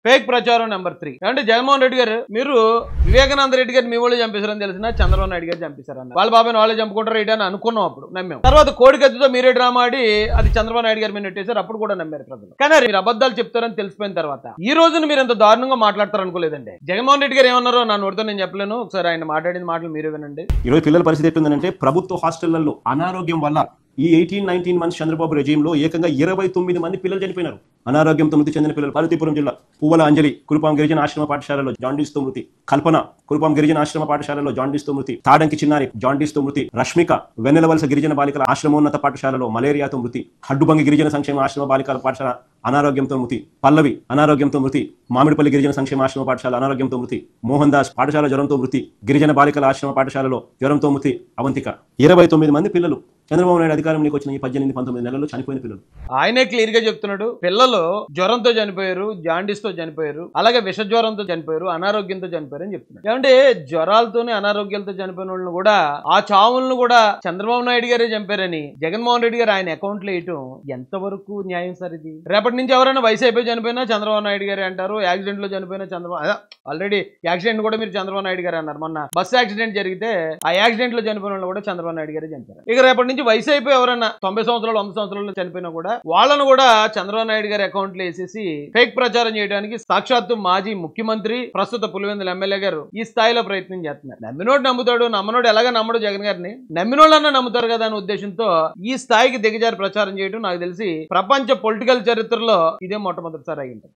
fake ప్రచారం number 3 అంటే జగన్మోహన్ రెడ్డి గారు మీరు వివేకానంద రెడ్డి గారు మీ వాళ్ళు చంపేశారని తెలిసిన చంద్రబాబు నాయుడు గారు చంపేశారన్న వాళ్ళ బాబాయ్ వాళ్ళే చంపుకుంటారు ఏంటి అని అనుకున్నాం అప్పుడు నమ్మాం తర్వాత కోడికత్తితో మీరే డ్రామా ఆడి అది చంద్రబాబు నాయుడు గారి మీద నెట్టేశారు అప్పుడు కూడా నమ్మారు ప్రజలు కానీ మీరు అబద్ధాలు చెప్తారని తెలిసిపోయిన తర్వాత ఈ రోజున మీరు ఎంత దారుణంగా మాట్లాడతారు అనుకోలేదండి జగన్మోహన్ రెడ్డి గారు ఏమన్నారో నా నోటితో నేను చెప్పలేను ఒకసారి ఆయన మాట్లాడిన మాటలు మీరే వినండి ఈరోజు పిల్లల పరిస్థితి ఎట్టుందంటే ప్రభుత్వ హాస్టళ్లలో అనారోగ్యం వల్ల ఈ 18-19 మంత్స్ చంద్రబాబు రెజీంలో ఏకంగా 29 మంది పిల్లలు చనిపోయినారు అనారోగ్యంతో మృతి చెందిన పిల్లలు పార్వతీపురం జిల్లా పువ్వల అంజలి కురుపాం గిరిజన ఆశ్రమ పాఠశాలలో జాండీస్తో మృతి కల్పన కురుపాం గిరిజన ఆశ్రమ పాఠశాలలో జాండీస్తో మృతి తాడంకి చిన్నారి జాండీస్తో మృతి రష్మిక వెన్నెలవలస గిరిజన బాలికల ఆశ్రమోన్నత పాఠశాలలో మలేరియాతో మృతి హడ్డుబంగి గిరిజన సంక్షేమ ఆశ్రమ బాలికల పాఠశాల అనారోగ్యంతో మృతి పల్లవి అనారోగ్యంతో మృతి మామిడిపల్లి గిరిజన సంక్షేమ ఆశ్రమ పాఠశాల అనారోగ్యంతో మృతి మోహన్ దాస్ పాఠశాల జ్వరంతో మృతి గిరిజన బాలికల ఆశ్రమ పాఠశాలలో జ్వరంతో మృతి అవంతిక 29 మంది పిల్లలు చంద్రబాబు నాయుడు అధికారంలోకి వచ్చిన ఈ 18-19 నెలల్లో చనిపోయిన పిల్లలు ఆయనే క్లియర్ గా చెప్తున్నాడు పిల్లలు జ్వరంతో చనిపోయారు జాండీస్ తో చనిపోయారు అలాగే విష జ్వరంతో చనిపోయారు అనారోగ్యంతో చనిపోయారు అని చెప్తున్నారు ఏమంటే జ్వరాలతోనే అనారోగ్యాలతో చనిపోయిన వాళ్ళని కూడా ఆ చావులను కూడా చంద్రబాబు నాయుడు గారే చంపారని జగన్మోహన్ రెడ్డి గారు ఆయన అకౌంట్ లో వేయటం ఎంతవరకు న్యాయం సార్ ఇది రేపటి నుంచి ఎవరైనా వయసు అయిపోయి చనిపోయినా చంద్రబాబు నాయుడు గారే అంటారు యాక్సిడెంట్ లో చనిపోయినా చంద్రబాబు ఆల్రెడీ యాక్సిడెంట్ కూడా మీరు చంద్రబాబు నాయుడు గారు అన్నారు మొన్న బస్ యాక్సిడెంట్ జరిగితే ఆ యాక్సిడెంట్ లో చనిపోయిన వాళ్ళు కూడా చంద్రబాబు నాయుడు గారే చంపారు ఇక రేపటి నుంచి వయసు అయిపోయి ఎవరన్నా 90 సంవత్సరాలు 100 సంవత్సరాలు చనిపోయినా కూడా వాళ్ళను కూడా చంద్రబాబు నాయుడు గారి అకౌంట్ లో వేసేసి ఫేక్ ప్రచారం చేయడానికి సాక్షాత్తు మాజీ ముఖ్యమంత్రి ప్రస్తుత పులివెందుల ఎమ్మెల్యే గారు ఈ స్థాయిలో ప్రయత్నం చేస్తున్నారు నమ్మినోడు నమ్ముతాడు నమ్మనోడు ఎలాగా నమ్మడు జగన్ గారిని నమ్మినోళ్ళన్నా నమ్ముతారు కదా అనే ఉద్దేశంతో ఈ స్థాయికి దిగజారి ప్రచారం చేయడం నాకు తెలిసి ప్రపంచ పొలిటికల్ చరిత్రలో ఇదే మొట్టమొదటిసారి అయ్యింది